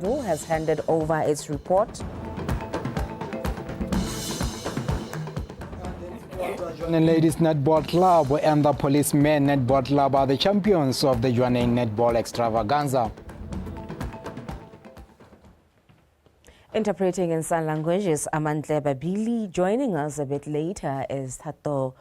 model has handed over its report. And ladies Netball Club and the Policemen Netball Club are the champions of the Jwaneng Netball extravaganza. Interpreting in sign languages, Amantle Babili. Joining us a bit later is Tato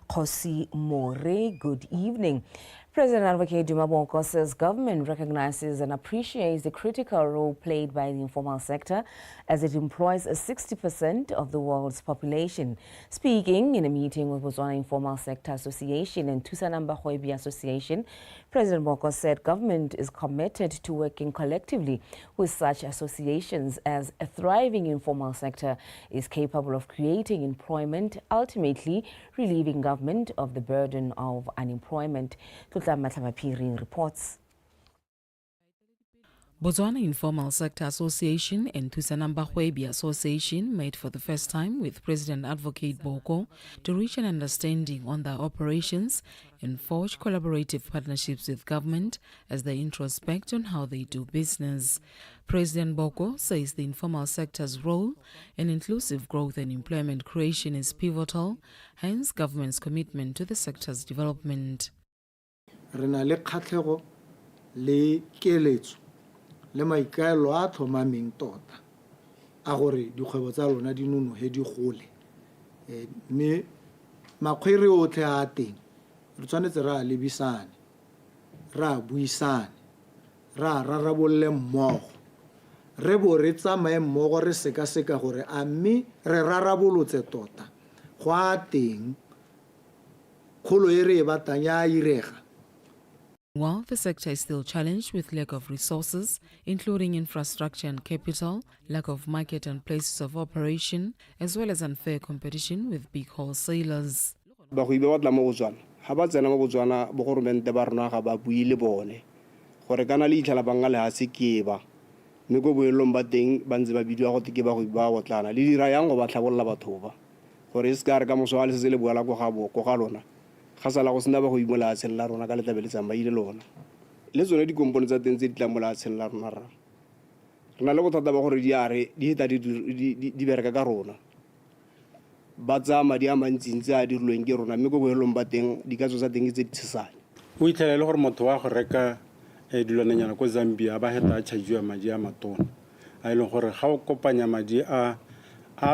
Kosi More. Good evening. President Advocate Duma Boko says government recognizes and appreciates the critical role played by the informal sector as it employs 60% of the world's population. Speaking in a meeting with Botswana Informal Sector Association and Tusanamba Hwebi Association, President Boko said government is committed to working collectively with such associations as a thriving informal sector is capable of creating employment, ultimately relieving government of the burden of unemployment. Reports. Botswana Informal Sector Association and Tusanamba Hwebi Association met for the first time with President Advocate Boko to reach an understanding on their operations and forge collaborative partnerships with government as they introspect on how they do business. President Boko says the informal sector's role in inclusive growth and employment creation is pivotal, hence government's commitment to the sector's development. Rena le khatlego le keletso le maikaelo a thomameng tota a gore dikgwebo tsa lona di nonohe di gole mme makgwere otlhe a teng re tshwanetse ra lebisane ra buisane ra rarabolle mmogo re bo re tsamaye mmogo re seka gore a mme re rarabolotse tota go a teng kholo e re e batang ya irega. While the sector is still challenged with lack of resources, including infrastructure and capital, lack of market and places of operation, as well as unfair competition with big wholesalers. Khasala go sena ba go imola tshella rona ka letabeletse maile lona le tsone di components tsa teng tse di tla mola tshella rona rena le bothata ba gore di are di heta di bereka ka rona ba tsa madi a mantsintsi a di rilweng ke rona mme go boelong ba teng di ka tsa teng tse di tshesane o itlhela le gore motho wa go reka dilwananyana ko Zambia ba heta a charge madi a matona a ile gore ga o kopanya madi a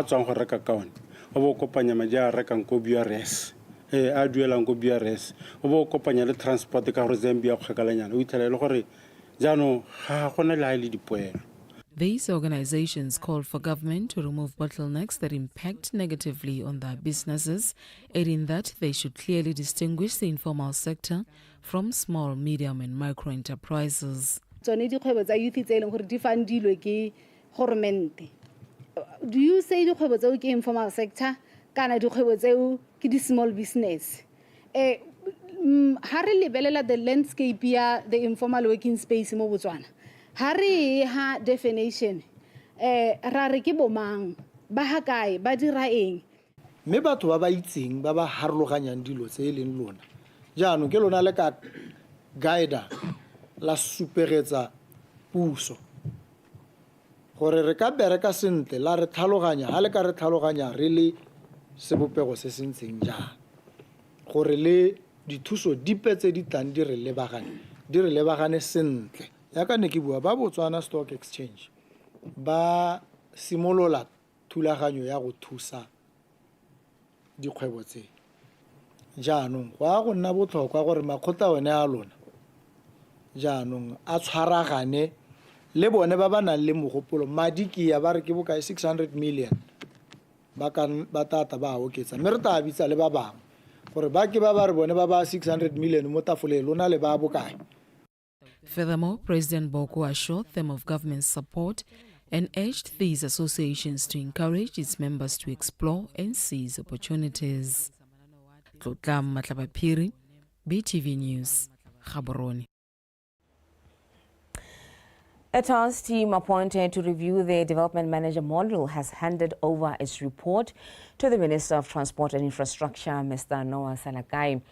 tswang go reka ka one o bo kopanya madi a rekang ko BRS a duelang ko BRS o bo kopanya le transport ka go Zambia go khakalanyana o itlhela le gore jano ga gona le le dipoelo. These organizations call for government to remove bottlenecks that impact negatively on their businesses, adding that they should clearly distinguish the informal sector from small, medium and micro enterprises. Do you say the informal sector kana dikgwebo tseo ke di small business ha re lebelela the landscape ya the informal working space mo Botswana ha re ha definition ra re ke bomang ba ha kae ba dira eng mme batho ba itseng ba harologanyang dilo tse leng lona jaanong ke lona le ka guide la superetsa puso gore re ka bereka sentle la re tlhaloganya ha le ka re tlhaloganya re le sebopego se sentseng ja gore le dithuso dipetse di tlang di re lebagane sentle ya ka ne ke bua ba Botswana Stock Exchange ba simolola thulaganyo ya go thusa dikgwebo tse jaanong go a go nna botlhokwa gore makgotla one a lona jaanong a tshwaragane le bone ba nang le mogopolo madi ke ya ba re ke bokae 600 million ba tata ba oketsa mme re ta bitsa le ba bang gore ba ke ba re bone ba 600 million mo tafoleng lona le ba bokae. Furthermore, President Boko assured them of government support and urged these associations to encourage its members to explore and seize opportunities. Tlotlam Matlabapiri, BTV News, Gaborone. A task team appointed to review the development manager model has handed over its report to the Minister of Transport and Infrastructure, Mr. Noah Salakai.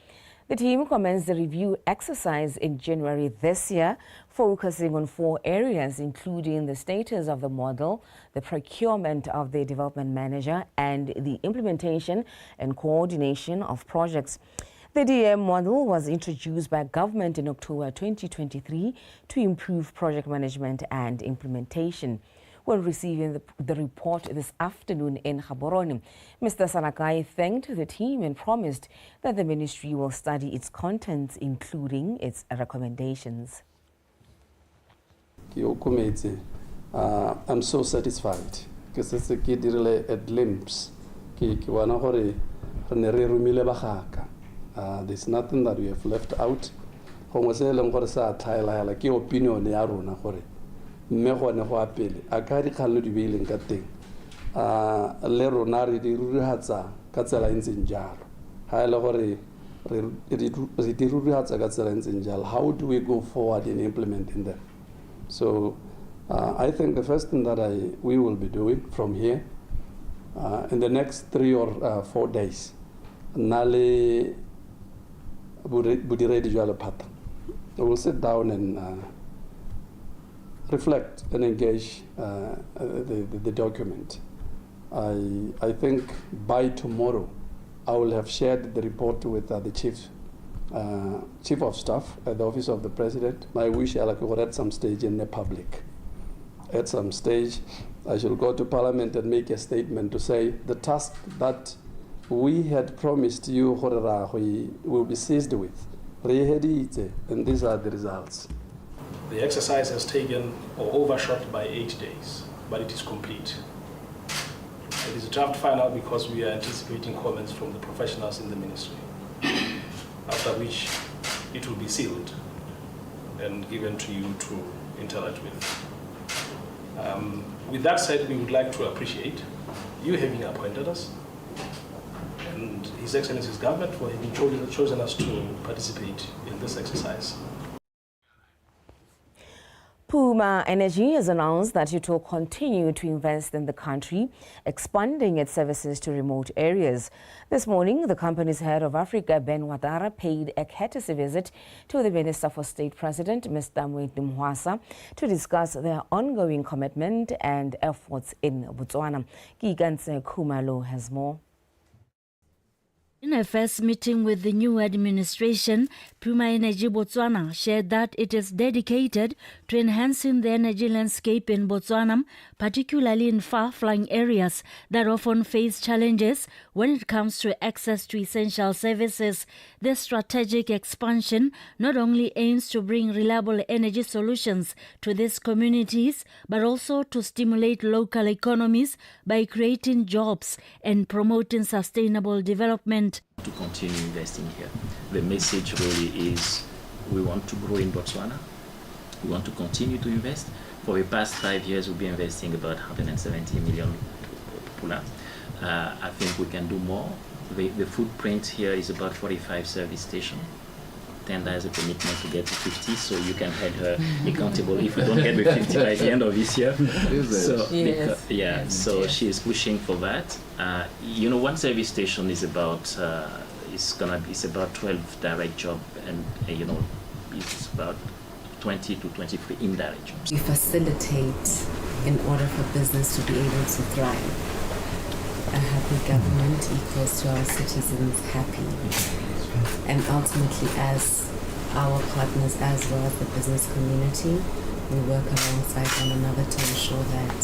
The team commenced the review exercise in January this year, focusing on 4 areas, including the status of the model, the procurement of the development manager, and the implementation and coordination of projects. The DM model was introduced by government in October 2023 to improve project management and implementation. When receiving the report this afternoon in Gaborone, Mr. Sanakai thanked the team and promised that the ministry will study its contents, including its recommendations. I'm so satisfied because it's a kid really a glimpse. There's nothing that we have left out. Opinion mme gone go apele a ka dikgalo di beileng ka teng le rona re di rurihatsa ka tsela e ntseng jalo ha ele gore re di rurihatsa ka tsela e ntseng jalo. How do we go forward in implementing them? So I think the first thing that we will be doing from here in the next 3 or 4 days, nale budiredi jalo phata, we will sit down and reflect and engage the document. I think by tomorrow I will have shared the report with the chief of staff at the office of the president. I wish I could at some stage in the public. At some stage I shall go to parliament and make a statement to say the task that we had promised you will be seized with, and these are the results. The exercise has taken or overshot by 8 days, but it is complete. It is draft final because we are anticipating comments from the professionals in the ministry, after which it will be sealed and given to you to interact with. With that said, we would like to appreciate you having appointed us and His Excellency's government for having chosen us to participate in this exercise. Puma Energy has announced that it will continue to invest in the country, expanding its services to remote areas. This morning, the company's head of Africa, Ben Wadara, paid a courtesy visit to the Minister for State President, Mr. Mwasa, to discuss their ongoing commitment and efforts in Botswana. Giganse Khumalo has more. In a first meeting with the new administration, Puma Energy Botswana shared that it is dedicated to enhancing the energy landscape in Botswana, particularly in far-flung areas that often face challenges when it comes to access to essential services. This strategic expansion not only aims to bring reliable energy solutions to these communities, but also to stimulate local economies by creating jobs and promoting sustainable development. To continue investing here. The message really is we want to grow in Botswana. We want to continue to invest. For the past 5 years, we've been investing about 170 million pula. I think we can do more. The footprint here is about 45 service stations. Tenda has a commitment to get to 50, so you can hold her accountable if we don't get the 50 by the end of this year. So, Yes. So she is pushing for that. One service station is about it's about 12 direct jobs, and it's about 20 to 23 indirect jobs. We facilitate in order for business to be able to thrive. A happy government equals to our citizens happy. And ultimately, as our partners as well as the business community, we work alongside one another to ensure that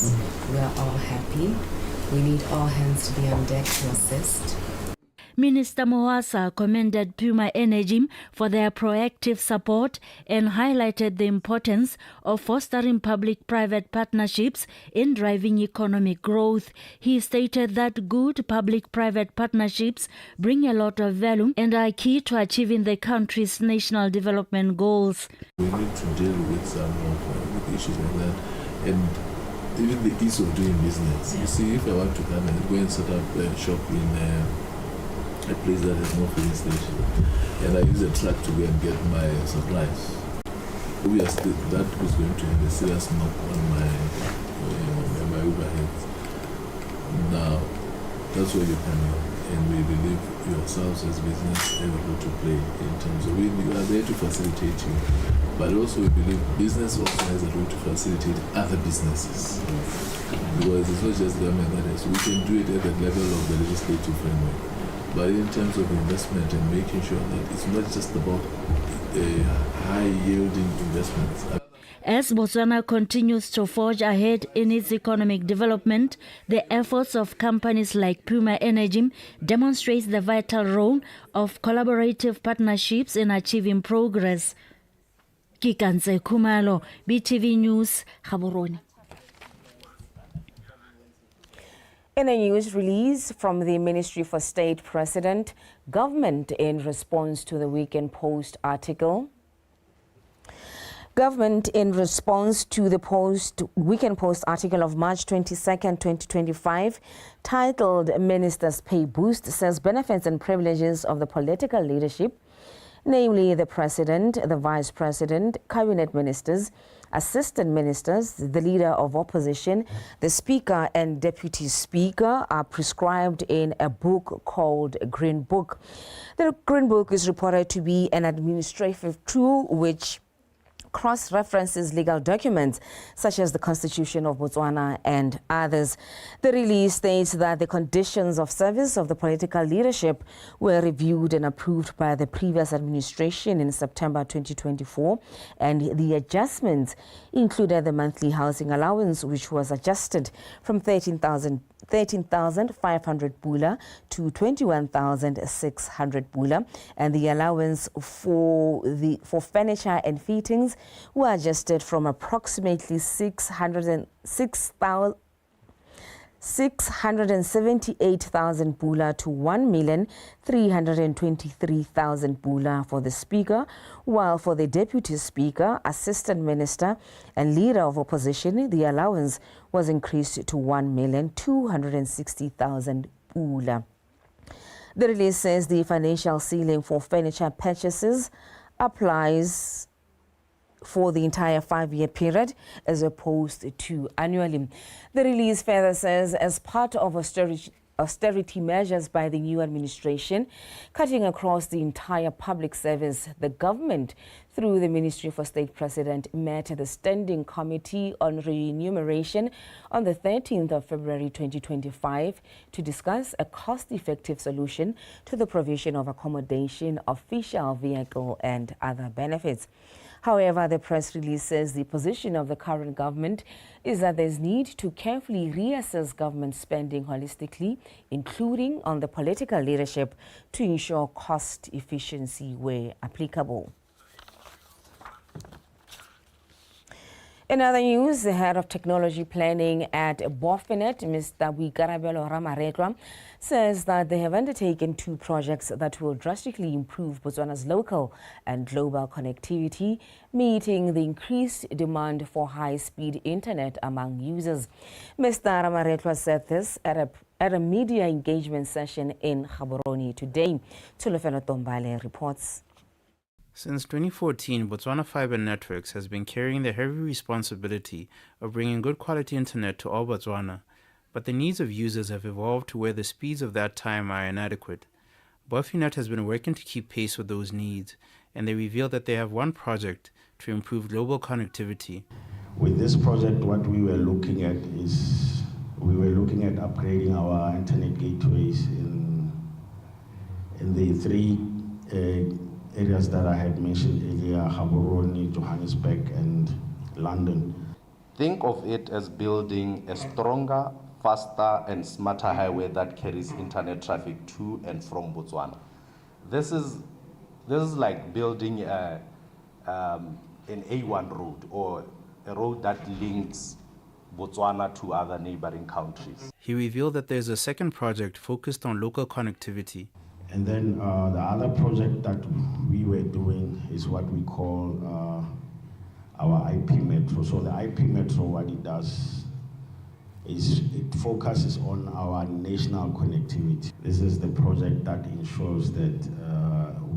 we are all happy. We need all hands to be on deck to assist. Minister Mwasa commended Puma Energy for their proactive support and highlighted the importance of fostering public-private partnerships in driving economic growth. He stated that good public-private partnerships bring a lot of value and are key to achieving the country's national development goals. We need to deal with some of issues like that, and even the ease of doing business. You see, if I want to come and go and set up a shop in a place that has no filling station, and I use a truck to go and get my supplies, obviously that was going to have a serious knock on my overheads. Now, that's where you come in. and we believe yourselves as business have a role to play in terms of we are there to facilitate you, but also we believe business also has a role to facilitate other businesses. Because it's not just government that has. We can do it at the level of the legislative framework, but in terms of investment and making sure that it's not just about high-yielding investments. As Botswana continues to forge ahead in its economic development, the efforts of companies like Puma Energy demonstrates the vital role of collaborative partnerships in achieving progress. Kikanze Kumalo, BTV News, Gaborone. In a news release from the Ministry for State President, government in response to the Weekend Post article. Government, in response to the Weekend Post article of March 22nd, 2025, titled Ministers' Pay Boost, says benefits and privileges of the political leadership, namely the President, the Vice President, Cabinet Ministers, Assistant Ministers, the Leader of Opposition, the Speaker and Deputy Speaker, are prescribed in a book called Green Book. The Green Book is reported to be an administrative tool which cross-references legal documents such as the Constitution of Botswana and others. The release states that the conditions of service of the political leadership were reviewed and approved by the previous administration in September 2024, and the adjustments included the monthly housing allowance, which was adjusted from 13,500 bula to 21,600 bula, and the allowance for furniture and fittings were adjusted from approximately 678,000 bula to 1,323,000 bula for the Speaker, while for the Deputy Speaker, Assistant Minister and Leader of Opposition, the allowance was increased to 1,260,000 bula. The release says the financial ceiling for furniture purchases applies for the entire 5-year period as opposed to annually. The release further says, as part of austerity measures by the new administration, cutting across the entire public service, the government, through the Ministry for State President, met the Standing Committee on Remuneration on the 13th of February 2025 to discuss a cost-effective solution to the provision of accommodation, official vehicle and other benefits. However, the press release says the position of the current government is that there's need to carefully reassess government spending holistically, including on the political leadership, to ensure cost efficiency where applicable. In other news, the head of technology planning at BOTSWANA, Mr. Boikarabelo Ramaretwa, says that they have undertaken 2 projects that will drastically improve Botswana's local and global connectivity, meeting the increased demand for high-speed internet among users. Mr. Ramaretwa said this at a media engagement session in Gaborone today. Tulofelo Tombale reports. Since 2014, Botswana Fibre Networks has been carrying the heavy responsibility of bringing good quality internet to all Botswana, but the needs of users have evolved to where the speeds of that time are inadequate. BOTSWANA has been working to keep pace with those needs, and they revealed that they have one project to improve global connectivity. With this project, what we were looking at is upgrading our internet gateways in the 3 areas that I had mentioned earlier: Gaborone, Johannesburg, and London. Think of it as building a stronger, faster, and smarter highway that carries internet traffic to and from Botswana. This is like building an A1 road, or a road that links Botswana to other neighboring countries. He revealed that there's a second project focused on local connectivity. And then the other project that we were doing is what we call our IP Metro. So the IP Metro, what it does is it focuses on our national connectivity. This is the project that ensures that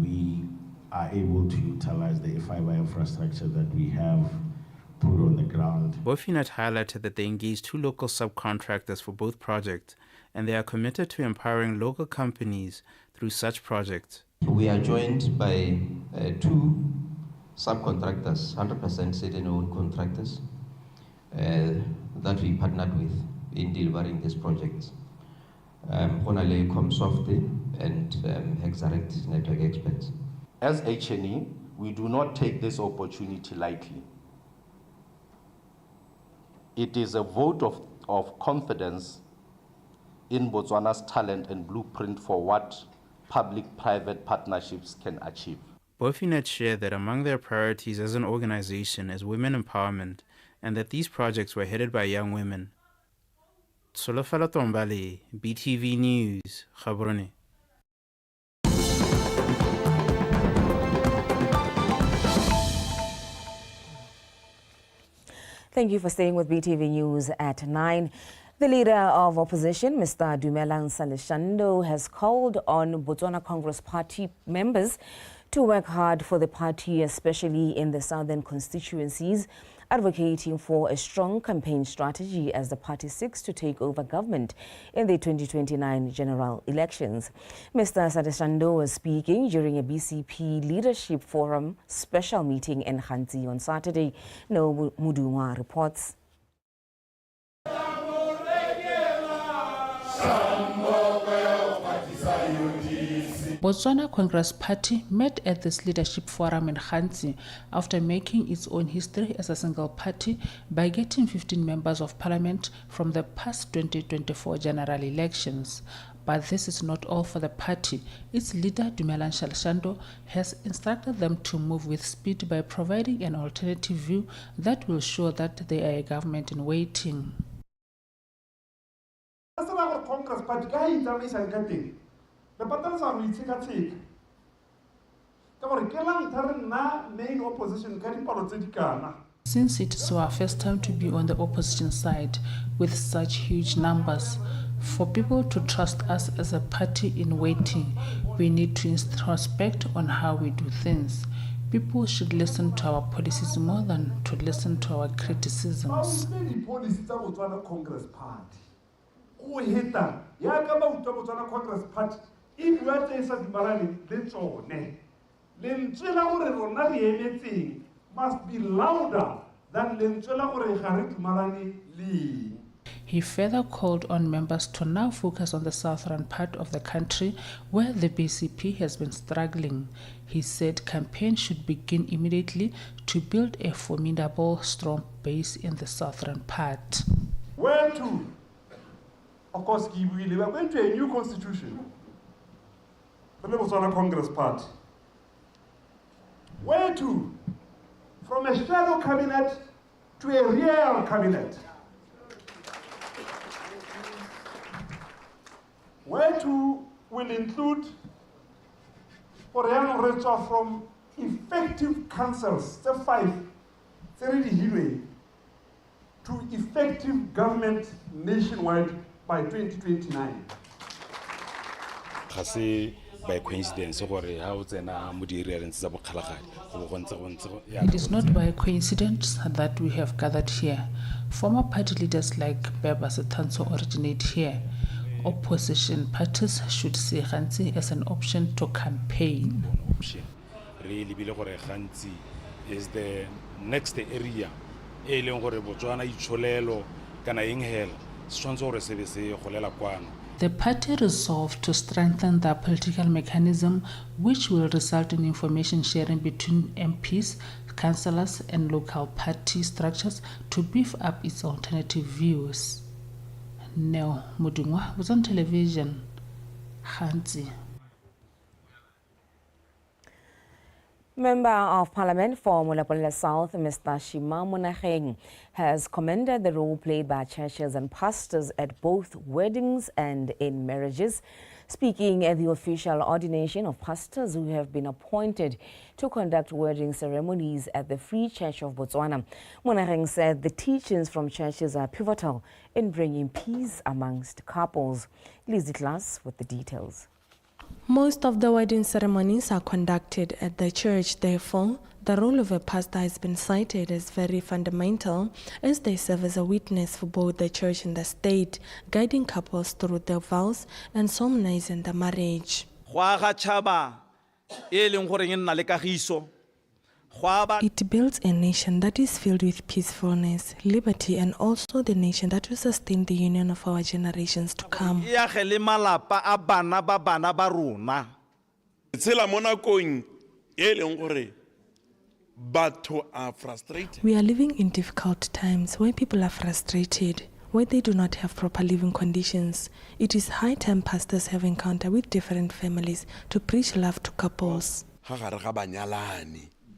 we are able to utilize the fiber infrastructure that we have put on the ground. BOTSWANA highlighted that they engaged 2 local subcontractors for both projects and they are committed to empowering local companies through such projects. We are joined by two subcontractors, 100% state-owned contractors that we partnered with in delivering these projects. Honale Comsoft and Hexarect Network Experts. As HNE, we do not take this opportunity lightly. It is a vote of confidence in Botswana's talent and blueprint for what public-private partnerships can achieve. Both units share that among their priorities as an organization is women empowerment, and that these projects were headed by young women. Solofela Tombale, BTV News, Gaborone. Thank you for staying with BTV News at 9. The leader of opposition, Mr. Dumelang Saleshando, has called on Botswana Congress Party members to work hard for the party, especially in the southern constituencies, advocating for a strong campaign strategy as the party seeks to take over government in the 2029 general elections. Mr. Saleshando was speaking during a BCP Leadership Forum special meeting in Khanzi on Saturday. No Muduma reports. Botswana Congress Party met at this leadership forum in Khanzi after making its own history as a single party by getting 15 members of parliament from the past 2024 general elections. But this is not all for the party. Its leader, Dumelang Saleshando, has instructed them to move with speed by providing an alternative view that will show that they are a government in waiting. Congress Party the battles are main opposition. Since it is our first time to be on the opposition side with such huge numbers, for people to trust us as a party in waiting, we need to introspect on how we do things. People should listen to our policies more than to listen to our criticisms. Congress Party. Congress Party. If you are must be louder than He further called on members to now focus on the southern part of the country where the BCP has been struggling. He said campaign should begin immediately to build a formidable, strong base in the southern part. Where to? Of course, we are going to a new constitution. The Botswana Congress Party. Where to? From a shadow cabinet to a real cabinet. Where to will include Oriano Recha from effective councils, step 5, to effective government nationwide by 2029. By coincidence, It is not by coincidence that we have gathered here. Former party leaders like Beba Setanso originate here. Opposition parties should see Khanzi as an option to campaign. Really, Khanzi is the next area. The party resolved to strengthen the political mechanism, which will result in information sharing between MPs, councillors, and local party structures to beef up its alternative views. Neo Mudungwa was on television. Khanzi. Member of Parliament for Molapolela South, Mr. Shima Monageng, has commended the role played by churches and pastors at both weddings and in marriages. Speaking at the official ordination of pastors who have been appointed to conduct wedding ceremonies at the Free Church of Botswana, Monageng said the teachings from churches are pivotal in bringing peace amongst couples. Lizzie Klaas with the details. Most of the wedding ceremonies are conducted at the church. Therefore, The role of a pastor has been cited as very fundamental as they serve as a witness for both the church and the state, guiding couples through their vows and solemnizing the marriage. It builds a nation that is filled with peacefulness, liberty, and also the nation that will sustain the union of our generations to come. We are living in difficult times where people are frustrated, where they do not have proper living conditions. It is high time pastors have encounter with different families to preach love to couples.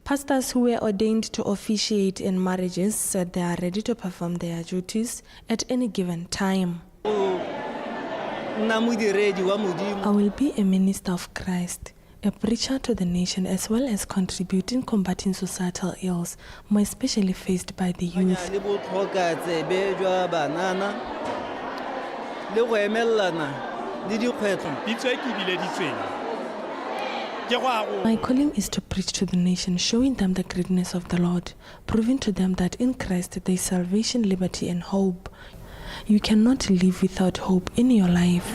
Pastors who were ordained to officiate in marriages said they are ready to perform their duties at any given time. I will be a minister of Christ, a preacher to the nation, as well as contributing combating societal ills, more especially faced by the youth. My calling is to preach to the nation, showing them the greatness of the Lord, proving to them that in Christ there is salvation, liberty, and hope. You cannot live without hope in your life.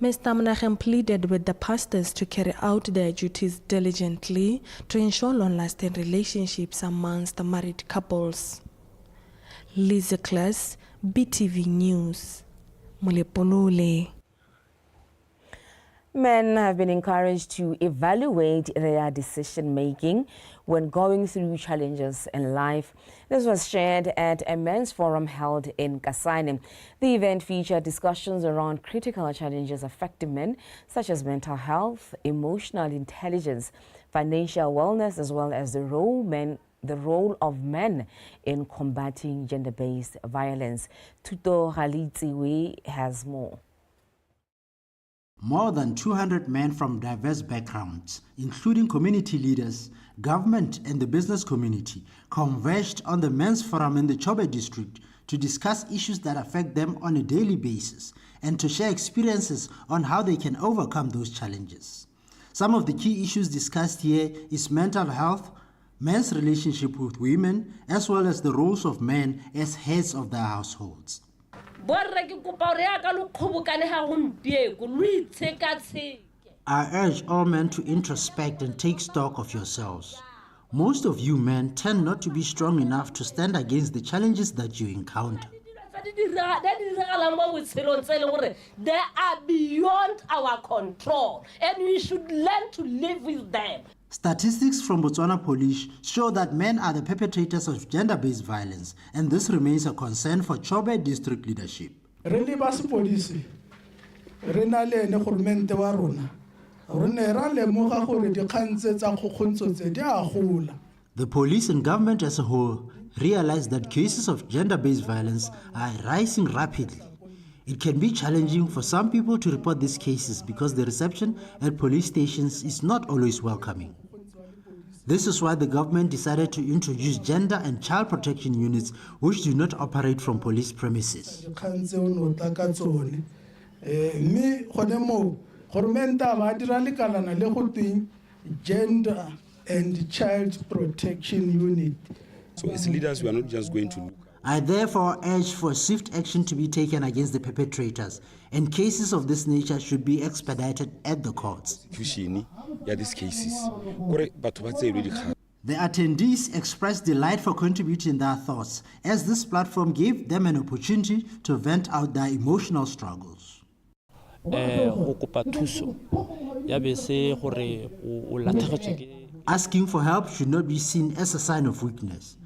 Mr. Mnachem pleaded with the pastors to carry out their duties diligently to ensure long-lasting relationships amongst the married couples. Lisa Klaas, BTV News. Mulepolole. Men have been encouraged to evaluate their decision-making when going through challenges in life. This was shared at a men's forum held in Kasane. The event featured discussions around critical challenges affecting men, such as mental health, emotional intelligence, financial wellness, as well as the role of men in combating gender-based violence. Tuto Halitziwe has more. More than 200 men from diverse backgrounds, including community leaders, government and the business community, converged on the men's forum in the Chobe district to discuss issues that affect them on a daily basis and to share experiences on how they can overcome those challenges. Some of the key issues discussed here is mental health, men's relationship with women, as well as the roles of men as heads of their households. I urge all men to introspect and take stock of yourselves. Most of you men tend not to be strong enough to stand against the challenges that you encounter. They are beyond our control, and we should learn to live with them. Statistics from Botswana Police show that men are the perpetrators of gender-based violence, and this remains a concern for Chobe district leadership. The police and government as a whole realize that cases of gender-based violence are rising rapidly. It can be challenging for some people to report these cases because the reception at police stations is not always welcoming. This is why the government decided to introduce gender and child protection units which do not operate from police premises. Gender and child protection unit. So as leaders, we are not just going to look. I therefore urge for swift action to be taken against the perpetrators, and cases of this nature should be expedited at the courts. These cases. The attendees expressed delight for contributing their thoughts, as this platform gave them an opportunity to vent out their emotional struggles. Asking for help should not be seen as a sign of weakness.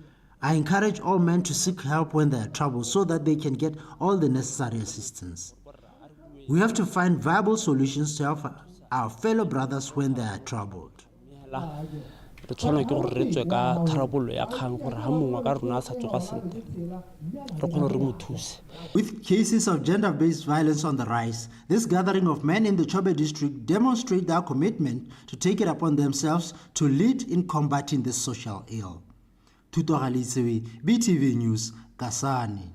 I encourage all men to seek help when they are troubled so that they can get all the necessary assistance. We have to find viable solutions to help our fellow brothers when they are troubled. With cases of gender-based violence on the rise, this gathering of men in the Chobe district demonstrate their commitment to take it upon themselves to lead in combating this social ill. Tuto Halitsewe, BTV News, Kasane.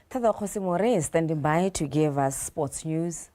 Tada Khosimore is standing by to give us sports news.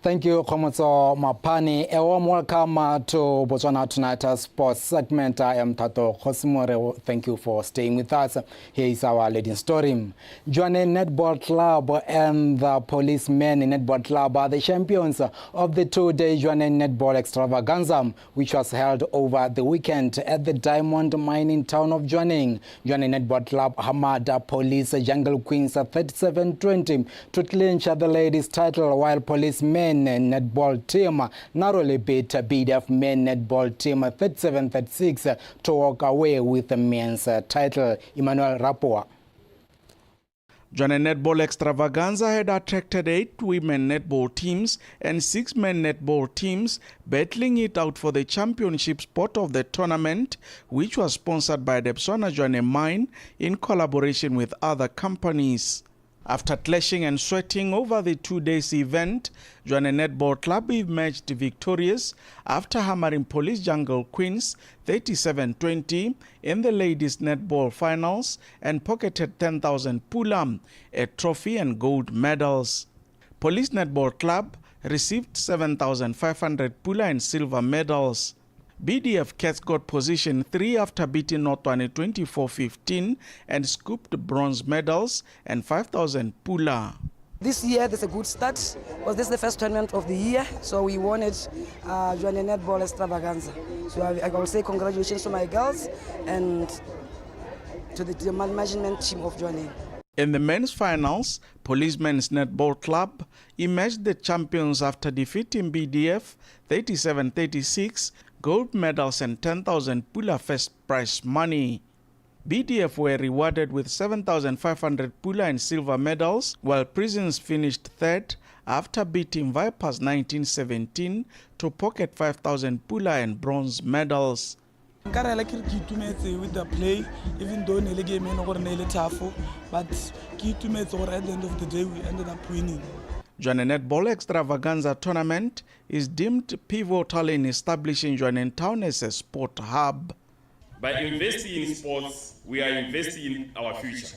Thank you, Khomotso Mapani. A warm welcome to Botswana Tonight Sports segment. I am Tato Khosimore. Thank you for staying with us. Here is our leading story. Jwane Netball Club and the Policemen Netball Club are the champions of the two-day Jwane Netball extravaganza, which was held over the weekend at the diamond mining town of Jwane. Jwane Netball Club hammered Police Jungle Queens 37-20 to clinch the ladies' title, while Policemen netball team narrowly beat BDF men netball team 37-36 to walk away with the men's title. Emmanuel Rapua. Jwane Netball Extravaganza had attracted 8 women netball teams and 6 men netball teams, battling it out for the championship spot of the tournament, which was sponsored by the BOTSWANA Jwane Mine in collaboration with other companies. After clashing and sweating over the 2 days event, Jwane Netball Club emerged victorious after hammering Police Jungle Queens 37-20 in the ladies' netball finals and pocketed 10,000 pula, a trophy and gold medals. Police Netball Club received 7,500 pula and silver medals. BDF Cats got position 3 after beating Northwane 24-15 and scooped bronze medals and 5,000 pula. This year there's a good start because this is the first tournament of the year, so we won it Jwane Netball Extravaganza. So I will say congratulations to my girls and to the management team of Jwane. In the men's finals, Policemen's Netball Club emerged the champions after defeating BDF 37-36, gold medals and 10,000 pula first prize money. BDF were rewarded with 7,500 pula and silver medals, while Prisons finished third after beating Vipers 1917 to pocket 5,000 pula and bronze medals. With the play, even though the game was tough, but at the end of the day we ended up winning. Jwane Netball Extravaganza tournament is deemed pivotal in establishing Jwane Town as a sport hub. By investing in sports, we are investing in our future.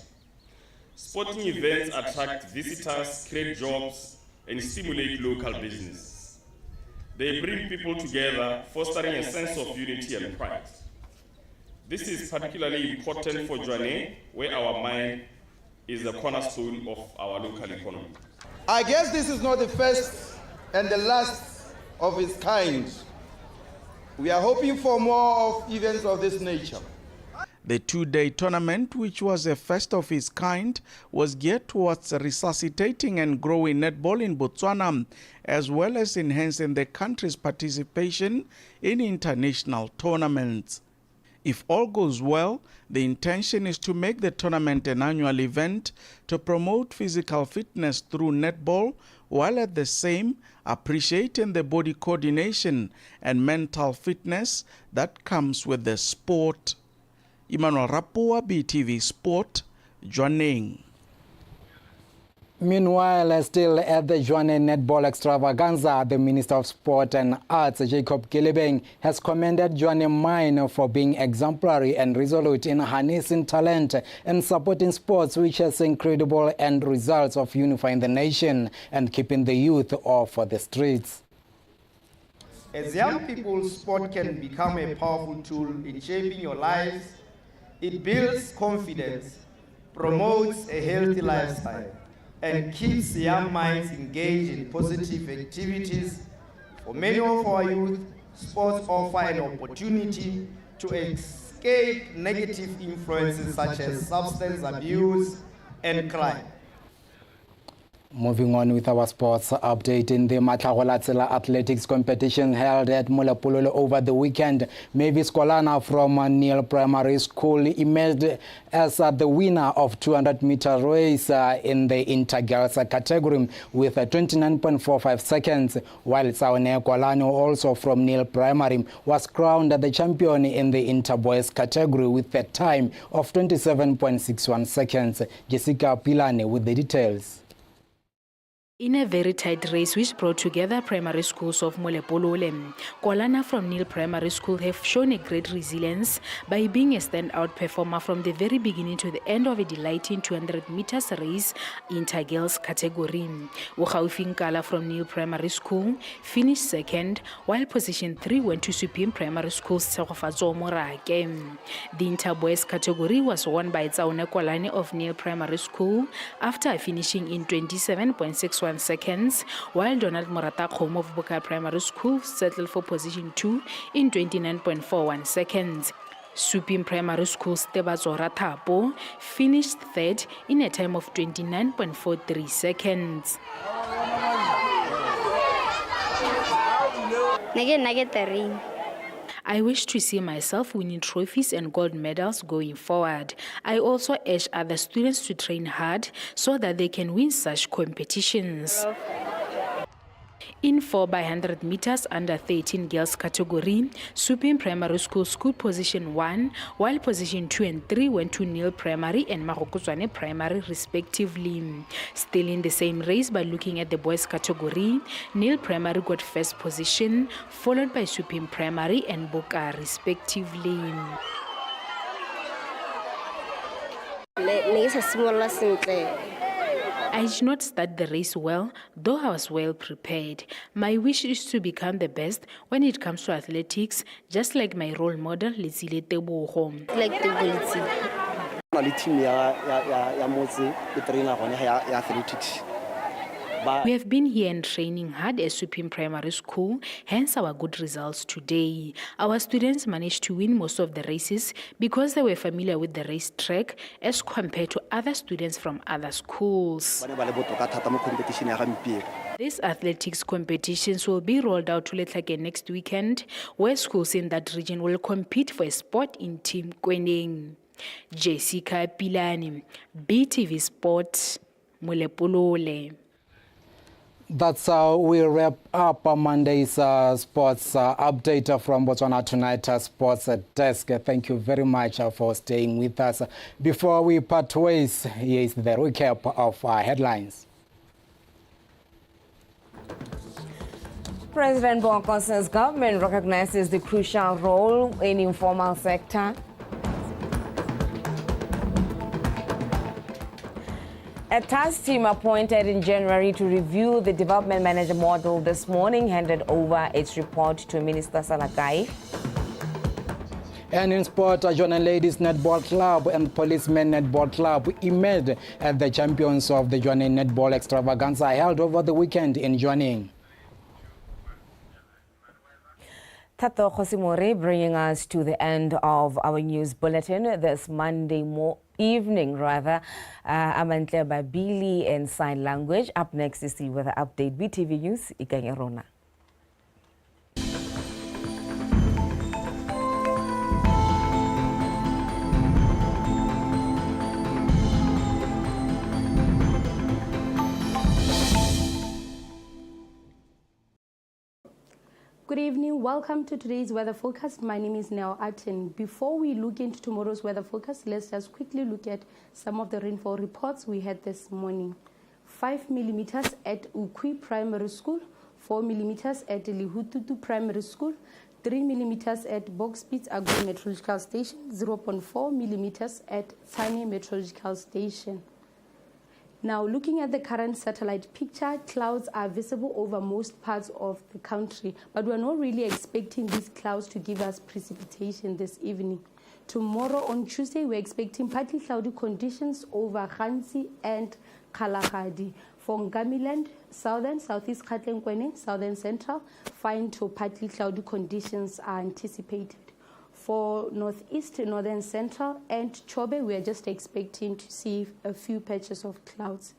Sporting events attract visitors, create jobs, and stimulate local business. They bring people together, fostering a sense of unity and pride. This is particularly important for Jwane, where our mine is the cornerstone of our local economy. I guess this is not the first and the last of its kind. We are hoping for more of events of this nature. The two-day tournament, which was a first of its kind, was geared towards resuscitating and growing netball in Botswana, as well as enhancing the country's participation in international tournaments. If all goes well, the intention is to make the tournament an annual event to promote physical fitness through netball, while at the same appreciating the body coordination and mental fitness that comes with the sport. Emmanuel Rapua, BTV Sport, Jwane. Meanwhile, still at the Jwane Netball Extravaganza, the Minister of Sport and Arts, Jacob Kilibeng, has commended Jwane Mine for being exemplary and resolute in harnessing talent and supporting sports, which has incredible end results of unifying the nation and keeping the youth off the streets. As young people, sport can become a powerful tool in shaping your lives. It builds confidence, promotes a healthy lifestyle, and keeps young minds engaged in positive activities. For many of our youth, sports offer an opportunity to escape negative influences such as substance abuse and crime. Moving on with our sports update, in the Matlagolatsela athletics competition held at Mulapulolo over the weekend, Mavis Kolana from Neil Primary School emerged as the winner of 200-meter race in the inter-girls category with 29.45 seconds, while Saone Kolano, also from Neil Primary, was crowned the champion in the inter-boys category with a time of 27.61 seconds. Jessica Pilane with the details. In a very tight race which brought together primary schools of Molepolole, Kolana from Neil Primary School have shown a great resilience by being a standout performer from the very beginning to the end of a delighting 200 meters race inter-girls category. Ukhaufin Kala from Neil Primary School finished second, while position 3 went to Supreme Primary School's Tsegofatso Morake. The inter-boys category was won by Tsaone Kolane of Neil Primary School after finishing in 27.61 seconds, while Donald Morata home of Buka Primary School settled for position 2 in 29.41 seconds. Supreme Primary School's Tebazora Thapo finished third in a time of 29.43 seconds. I wish to see myself winning trophies and gold medals going forward. I also urge other students to train hard so that they can win such competitions. In 4x100 meters under 13 girls category, Supreme Primary School scored position 1, while position 2 and 3 went to Neil Primary and Magokotswane Primary respectively. Still in the same race, by looking at the boys category, Neil Primary got first position, followed by Supreme Primary and Boka respectively. I did not start the race well, though I was well prepared. My wish is to become the best when it comes to athletics, just like my role model, Letsile Tebogo. We have been here and training hard at Supreme Primary School, hence our good results today. Our students managed to win most of the races because they were familiar with the racetrack as compared to other students from other schools. These athletics competitions will be rolled out to Letlhake next weekend, where schools in that region will compete for a spot in Team Kweneng. Jessica Pilani, BTV Sport, Molepolole. That's how we wrap up Monday's sports update from Botswana Tonight Sports Desk. Thank you very much for staying with us. Before we part ways, here is the recap of our headlines. President Bongo says government recognizes the crucial role in informal sector. A task team appointed in January to review the development manager model this morning handed over its report to Minister Salakai. And in sport, Joanne Ladies Netball Club and Policemen Netball Club emerged as the champions of the Joanne Netball extravaganza held over the weekend in Joanne. Tato Khosimore bringing us to the end of our news bulletin this Monday evening. Amantle Babili in sign language. Up next is the weather update. BTV News, Ikanyarona. Good evening. Welcome to today's weather forecast. My name is Nell Atten. Before we look into tomorrow's weather forecast, let's just quickly look at some of the rainfall reports we had this morning. 5 millimeters at Ukwi Primary School, 4 millimeters at Lihututu Primary School, 3 millimeters at Boxbeats Agro Meteorological Station, 0.4 millimeters at Tshwane Meteorological Station. Now, looking at the current satellite picture, clouds are visible over most parts of the country, but we're not really expecting these clouds to give us precipitation this evening. Tomorrow on Tuesday, we're expecting partly cloudy conditions over Khansi and Kalahadi. For Ngamiland, southern, southeast Khatlenkwene, southern central, fine to partly cloudy conditions are anticipated. For northeast, northern central, and Chobe, we are just expecting to see a few patches of clouds.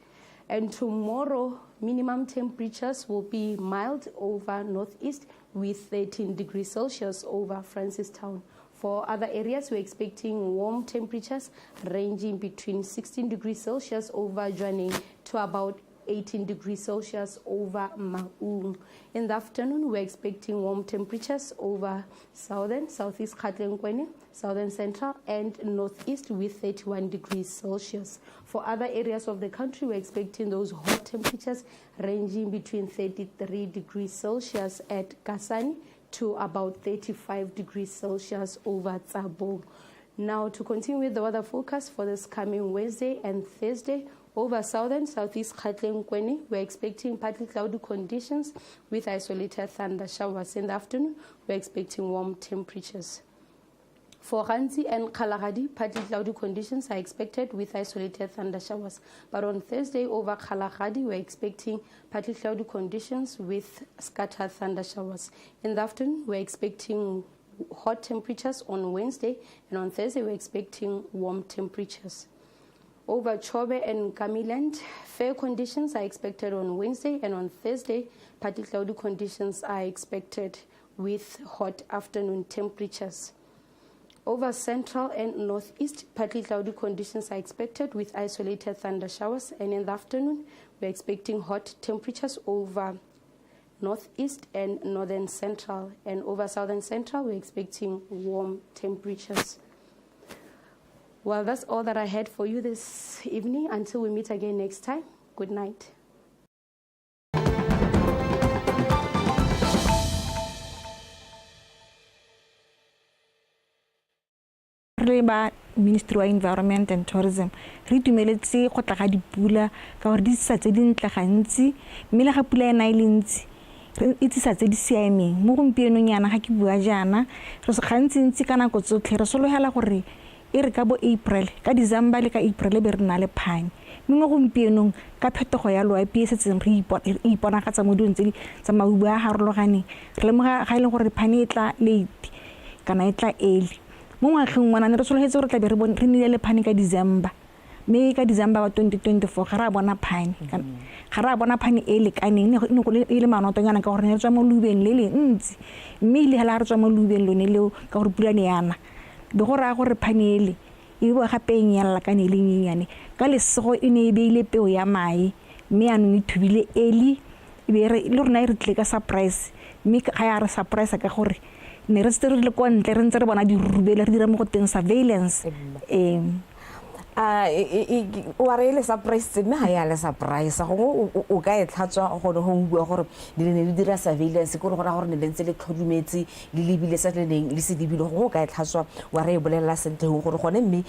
And tomorrow, minimum temperatures will be mild over northeast with 13 degrees Celsius over Francistown. For other areas, we're expecting warm temperatures ranging between 16 degrees Celsius over Joanne to about 18 degrees Celsius over Maung. In the afternoon, we're expecting warm temperatures over southern, southeast Gauteng, southern central, and northeast with 31 degrees Celsius. For other areas of the country, we're expecting those hot temperatures ranging between 33 degrees Celsius at Kasane to about 35 degrees Celsius over Tsabo. Now, to continue with the weather forecast for this coming Wednesday and Thursday, over southern, southeast Gauteng, we're expecting partly cloudy conditions with isolated thunder showers. In the afternoon, we're expecting warm temperatures. For Ganzi and Kalahari, partly cloudy conditions are expected with isolated thunder showers. But on Thursday, over Kalahari, we're expecting partly cloudy conditions with scattered thunder showers. In the afternoon, we're expecting hot temperatures on Wednesday, and on Thursday, we're expecting warm temperatures. Over Chobe and Kamiland, fair conditions are expected on Wednesday, and on Thursday, partly cloudy conditions are expected with hot afternoon temperatures. Over central and northeast, partly cloudy conditions are expected with isolated thunder showers, and in the afternoon, we're expecting hot temperatures over northeast and northern central, and over southern central, we're expecting warm temperatures. Well, that's all that I had for you this evening. Until we meet again next time, good night. Ba Ministry of Environment and Tourism re dumeletse go tla ga dipula ka gore di tsa tse dintle gantsi mme le ga pula ena ile ntsi re tsa tse di siameng mo gompienong yana ga ke bua jana re se gantsi ntsi kana go tsotlhe re sologela gore e re ka bo April ka December le ka April be re na le phane mo gompienong ka phetogo ya loapi e setseng re ipona ka tsa modung tse tsa maubua a harologane re le moga ga ile gore phane e tla late kana e tla early mo ngwageng wana ne re sologetse gore tla be re nile le phane ka December me ka December wa 2024 ga ra bona phane ga ra bona phane e le kaneng ne go le manotonyana ka gore ne re tswa mo lubeng le le ntsi mme ile hala re tswa mo lubeng lone leo ka gore pula ne yana be go ra gore phane ele e bo gape nyalla ka ne le nyenyane ka lesego e ne e beile peo ya mae mme anong e thubile eli e be re le rona re tle ka surprise mme ga ya re surprise ka gore ne re se re kwa ntle re ntse re bona di rubele re dira mo go teng surveillance wa re le surprise mme ha ya le surprise go o ka e tlhatswa go go bua gore le ne le dira surveillance go gore ne le ntse le tlhodumetse le lebile sa le neng le se dibile go ka e tlhatswa wa re e bolela sentle gore gone mme